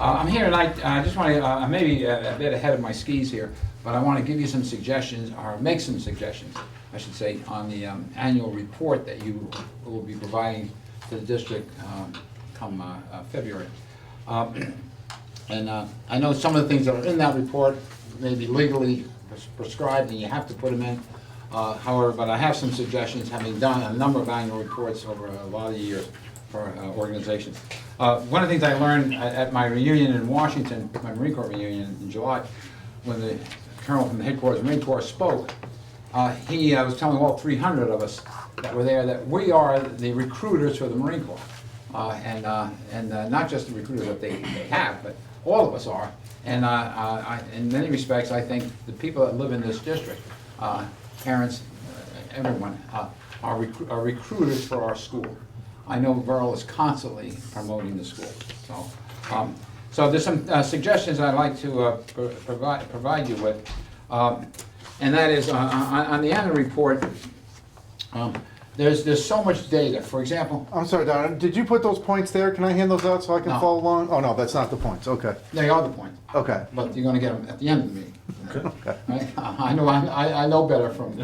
I'm here tonight, I just want to, maybe a bit ahead of my skis here, but I want to give you some suggestions, or make some suggestions, I should say, on the annual report that you will be providing to the district come February. And I know some of the things that are in that report may be legally prescribed and you have to put them in. However, but I have some suggestions, having done a number of annual reports over a lot of years for organizations. One of the things I learned at my reunion in Washington, my Marine Corps reunion in July, when the colonel from the headquarters of the Marine Corps spoke, he was telling all 300 of us that were there that we are the recruiters for the Marine Corps. And not just the recruiters that they have, but all of us are. And in many respects, I think the people that live in this district, parents, everyone, are recruiters for our school. I know Verl is constantly promoting the school. So there's some suggestions I'd like to provide you with. And that is, on the annual report, there's so much data. For example... I'm sorry, Don, did you put those points there? Can I hand those out so I can follow along? Oh, no, that's not the points. Okay. They are the points. Okay. But you're going to get them at the end of the meeting. Okay. Right? I know better from...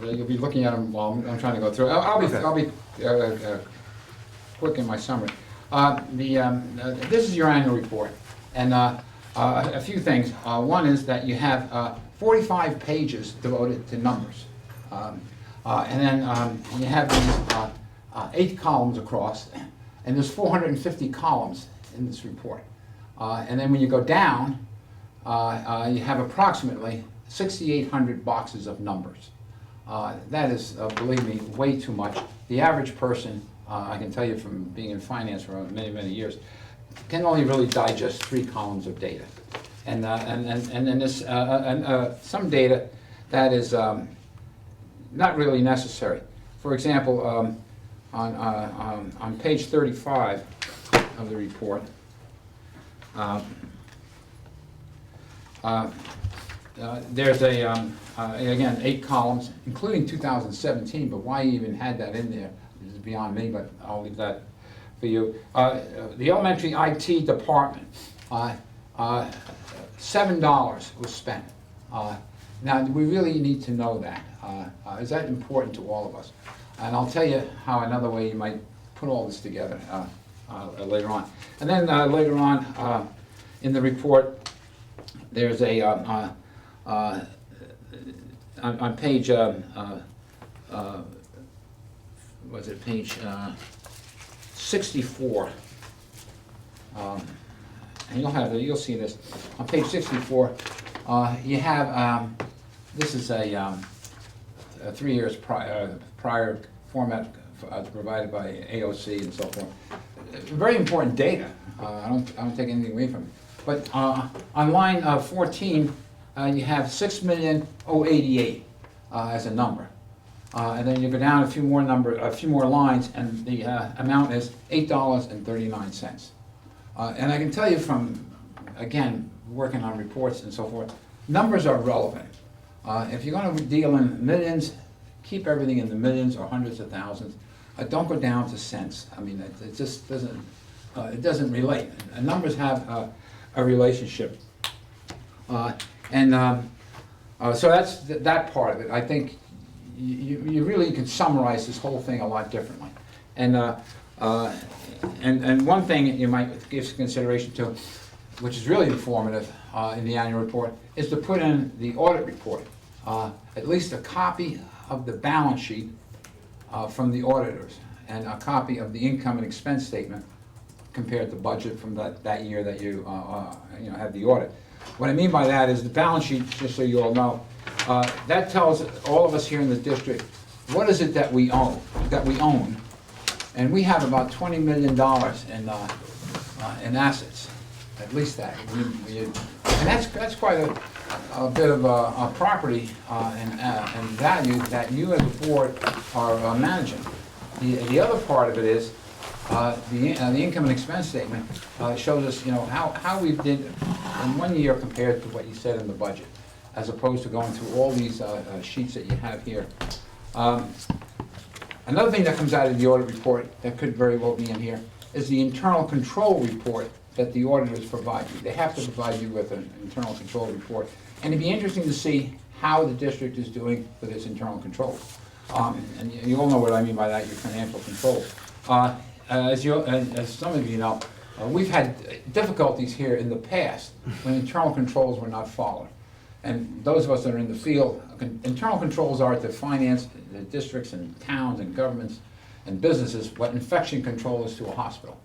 you'll be looking at them while I'm trying to go through. I'll be quick in my summary. This is your annual report. And a few things. One is that you have 45 pages devoted to numbers. And then you have these 8 columns across, and there's 450 columns in this report. And then when you go down, you have approximately 6,800 boxes of numbers. That is, believe me, way too much. The average person, I can tell you from being in finance for many, many years, can only really digest 3 columns of data. And then there's some data that is not really necessary. For example, on page 35 of the report, there's again 8 columns, including 2017. But why you even had that in there is beyond me. But I'll leave that for you. The elementary IT department, $7 was spent. Now, we really need to know that. Is that important to all of us? And I'll tell you how another way you might put all this together later on. And then later on in the report, there's a, on page, was it page 64, and you'll see this on page 64. You have this is a 3 years prior format provided by AOC and so forth. Very important data. I don't take anything away from it. But on line 14, you have 6,088,000 as a number, and then you go down a few more lines, and the amount is $8.39. And I can tell you from, again, working on reports and so forth, numbers are relevant. If you're going to deal in millions, keep everything in the millions or hundreds of thousands. Don't go down to cents. I mean, it just doesn't. It doesn't relate. And numbers have a relationship. So that's that part of it. I think you really can summarize this whole thing a lot differently. And one thing you might give consideration to, which is really informative in the annual report, is to put in the audit report, at least a copy of the balance sheet from the auditors, and a copy of the income and expense statement compared to budget from that year that you had the audit. What I mean by that is the balance sheet, just so you all know, that tells all of us here in the district what is it that we own, and we have about $20 million in assets, at least that. And that's quite a bit of a property and value that you as a board are managing. The other part of it is the income and expense statement shows us, how we did in 1 year compared to what you said in the budget, as opposed to going through all these sheets that you have here. Another thing that comes out of the audit report that could very well be in here is the internal control report that the auditors provide you. They have to provide you with an internal control report. And it'd be interesting to see how the district is doing with its internal controls. And you all know what I mean by that, your financial controls. As some of you know, we've had difficulties here in the past when internal controls were not followed. And those of us that are in the field, internal controls are to finance the districts and towns and governments and businesses what infection control is to a hospital.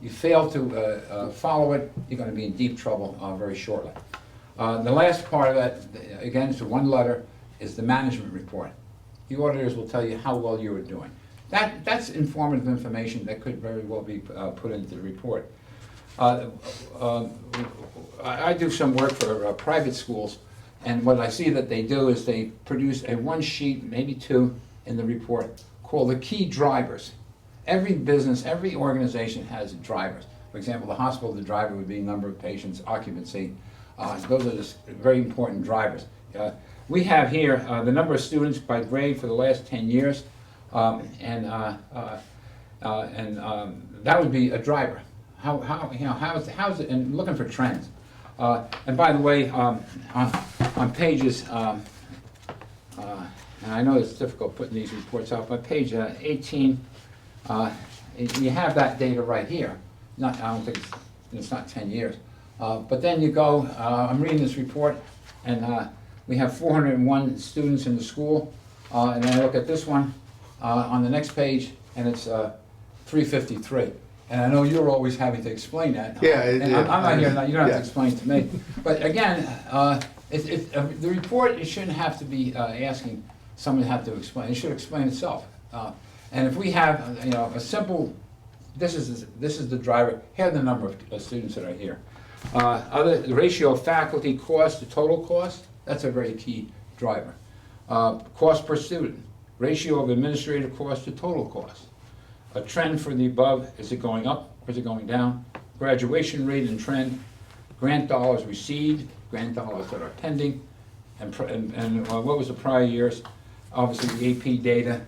You fail to follow it, you're going to be in deep trouble very shortly. The last part of that, again, it's one letter, is the management report. The auditors will tell you how well you are doing. That's informative information that could very well be put into the report. I do some work for private schools, and what I see that they do is they produce a one sheet, maybe two, in the report called the key drivers. Every business, every organization has drivers. For example, the hospital, the driver would be number of patients, occupancy. Those are just very important drivers. We have here the number of students by grade for the last 10 years, and that would be a driver. How's it, and looking for trends. And by the way, on pages, and I know it's difficult putting these reports out, but page 18, you have that data right here. I don't think it's not 10 years. But then you go, I'm reading this report, and we have 401 students in the school, and then I look at this one on the next page, and it's 353. And I know you're always having to explain that. Yeah, and I'm not here, you don't have to yeah. explain it to me. But again, the report, it shouldn't have to be asking someone to have to explain. It should explain itself. And if we have, a simple, this is the driver, here are the number of students that are here. The ratio of faculty cost to total cost, that's a very key driver. Cost per student, ratio of administrative cost to total cost. A trend for the above, is it going up or is it going down? Graduation rate and trend, grant dollars received, grant dollars that are pending, and what was the prior years? Obviously the AP data,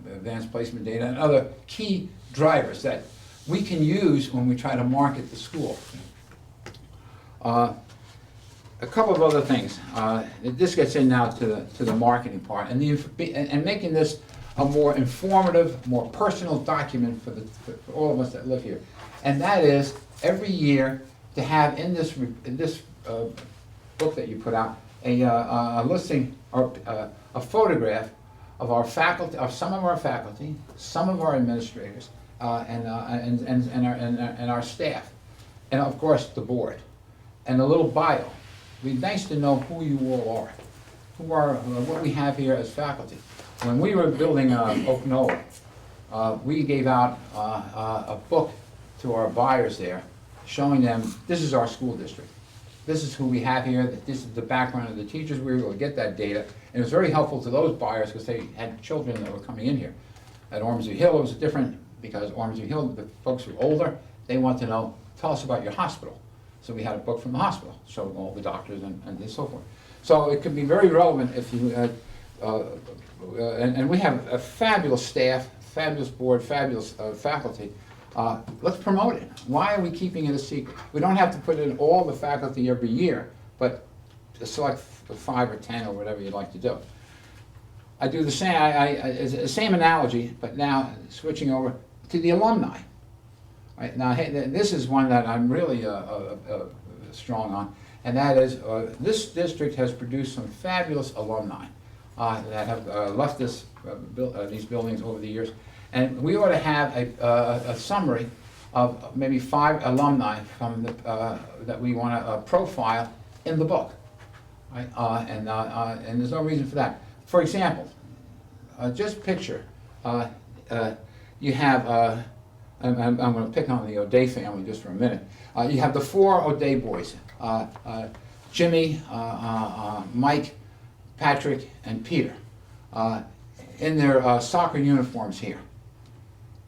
advanced placement data, and other key drivers that we can use when we try to market the school. A couple of other things. This gets in now to the marketing part, and making this a more informative, more personal document for all of us that live here. And that is, every year, to have in this book that you put out, a listing or a photograph of our faculty, of some of our faculty, some of our administrators, and our staff, and of course the board, and a little bio. It'd be nice to know who you all are, what we have here as faculty. When we were building Oak Knoll, we gave out a book to our buyers there, showing them this is our school district. This is who we have here, this is the background of the teachers. We were able to get that data, and it was very helpful to those buyers because they had children that were coming in here. At Ormsby Hill, it was different because Ormsby Hill, the folks were older. They want to know, tell us about your hospital. So we had a book from the hospital, showing all the doctors and so forth. So it could be very relevant if you had, and we have a fabulous staff, fabulous board, fabulous faculty. Let's promote it. Why are we keeping it a secret? We don't have to put in all the faculty every year, but select 5 or 10 or whatever you'd like to do. I do the same, it's the same analogy, but now switching over to the alumni. Right, now, hey, this is one that I'm really strong on, and that is this district has produced some fabulous alumni that have left these buildings over the years, and we ought to have a summary of maybe 5 alumni from that we want to profile in the book, right? And there's no reason for that. For example, just picture you have. I'm going to pick on the O'Day family just for a minute. You have the 4 O'Day boys, Jimmy, Mike, Patrick, and Peter, in their soccer uniforms here.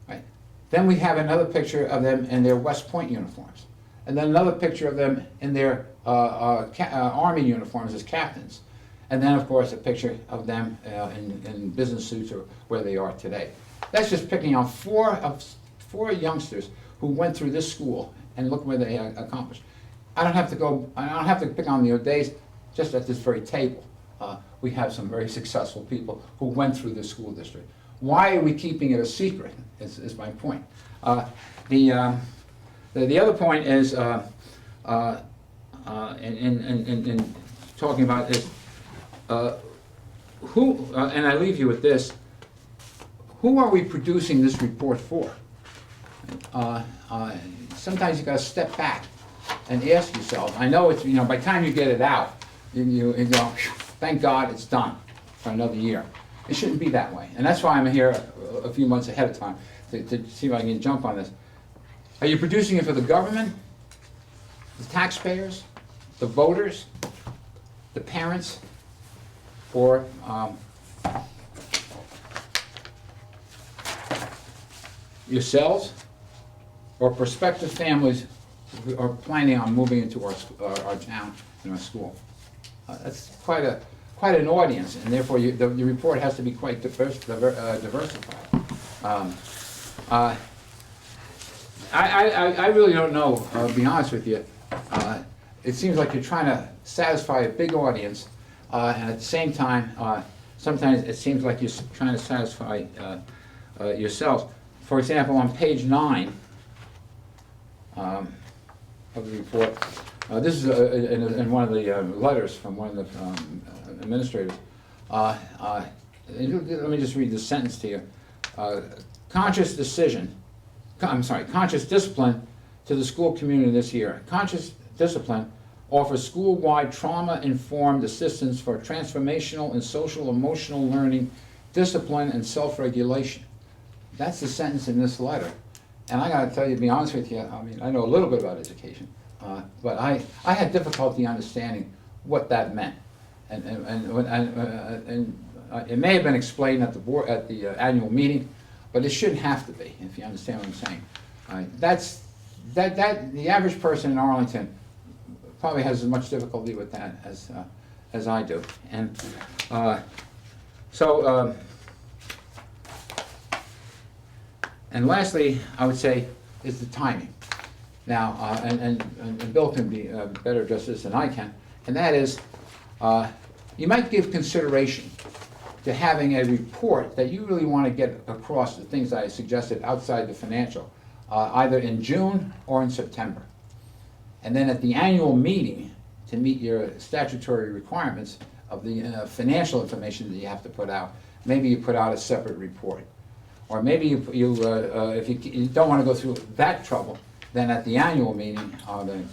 Right. Then we have another picture of them in their West Point uniforms. And then another picture of them in their Army uniforms as captains. And then, of course, a picture of them in business suits or where they are today. That's just picking on 4 youngsters who went through this school and look where they accomplished. I don't have to pick on the days, just at this very table. We have some very successful people who went through this school district. Why are we keeping it a secret, is my point. The other point is, in talking about this, and I leave you with this, who are we producing this report for? Sometimes you gotta step back and ask yourself. I know it's, by the time you get it out, you go, thank God it's done for another year. It shouldn't be that way. And that's why I'm here a few months ahead of time, to see if I can jump on this. Are you producing it for the government, the taxpayers, the voters, the parents, or yourselves, or prospective families who are planning on moving into our town and our school? That's quite an audience, and therefore the report has to be quite diversified. I really don't know, to be honest with you. It seems like you're trying to satisfy a big audience, and at the same time, sometimes it seems like you're trying to satisfy yourselves. For example, on page 9 of the report, this is in one of the letters from one of the administrators. Let me just read this sentence to you. Conscious discipline to the school community this year. Conscious discipline offers school-wide trauma-informed assistance for transformational and social-emotional learning, discipline, and self-regulation. That's the sentence in this letter. And I gotta tell you, to be honest with you, I mean, I know a little bit about education, but I had difficulty understanding what that meant. And it may have been explained at the board, at the annual meeting, but it shouldn't have to be, if you understand what I'm saying. The average person in Arlington probably has as much difficulty with that as I do. And and lastly, I would say, is the timing. Now, and Bill can be better address this than I can, and that is, you might give consideration to having a report that you really want to get across the things I suggested outside the financial, either in June or in September. And then at the annual meeting, to meet your statutory requirements of the financial information that you have to put out, maybe you put out a separate report. Or maybe if you don't want to go through that trouble, then at the annual meeting, or the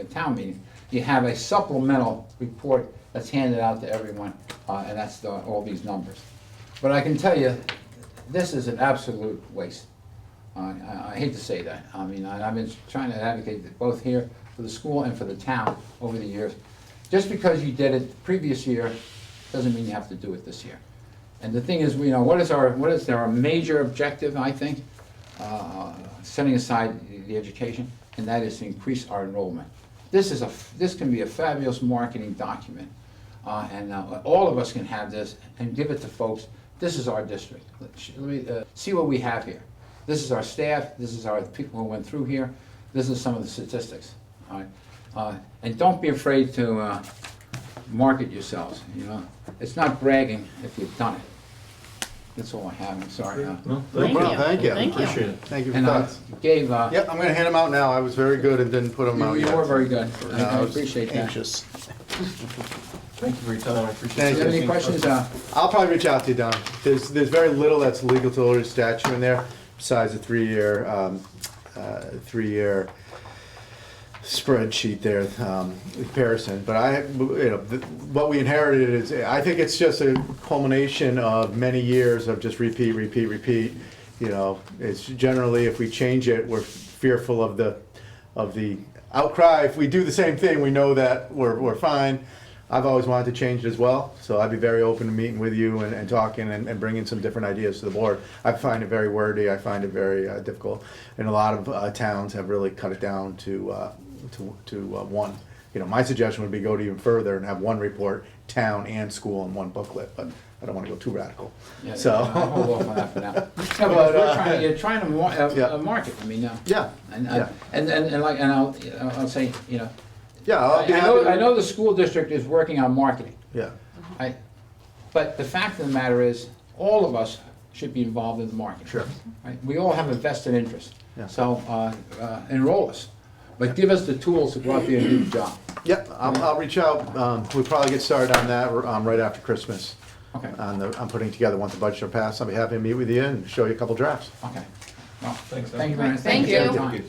town meeting, you have a supplemental report that's handed out to everyone, and that's all these numbers. But I can tell you, this is an absolute waste. I hate to say that. I mean, I've been trying to advocate both here for the school and for the town over the years. Just because you did it the previous year doesn't mean you have to do it this year. And the thing is, what is our major objective, I think, setting aside the education, and that is to increase our enrollment. This can be a fabulous marketing document, and all of us can have this and give it to folks. This is our district. Let me see what we have here. This is our staff. This is our people who went through here. This is some of the statistics. All right? And don't be afraid to market yourselves. It's not bragging if you've done it. That's all I have. I'm sorry. No, Thank you. Appreciate it. Thank you for And thoughts. Gave. Yep, I'm going to hand them out now. I was very good and didn't put them out You yet. were very good. I was appreciate that. anxious. Thank you for your time. I appreciate Thank Do you it. have any questions? I'll probably reach out to you, Don. There's very little that's legal to order statute in there, besides a three-year spreadsheet there, comparison. But what we inherited is, I think it's just a culmination of many years of just repeat. It's generally, if we change it, we're fearful of the outcry. If we do the same thing, we know that we're fine. I've always wanted to change it as well, so I'd be very open to meeting with you and talking and bringing some different ideas to the board. I find it very wordy. I find it very difficult, and a lot of towns have really cut it down to one. My suggestion would be go even further and have one report, town and school, in one booklet. But I don't wanna go too radical. Yeah, So- I'll hold off on that for now. No, because But, we're trying, you're trying to yeah. market, I mean, Yeah, and, yeah. and like, and I'll say, you know, Yeah, I'll be I happy. know, I know the school district is working on marketing. Yeah, But the fact of the matter is, all of us should be involved in the market. sure. Right? We all have a vested interest. Yeah. So, enroll us, but give us the tools to go out there and do the job. Yep, I'll reach out, we'll probably get started on that, right after Christmas. Okay, I'm putting together, once the budgets are passed, I'll be happy to meet with you and show you a couple drafts. okay. Well, Thanks, thank you very much. Thank for your you. time.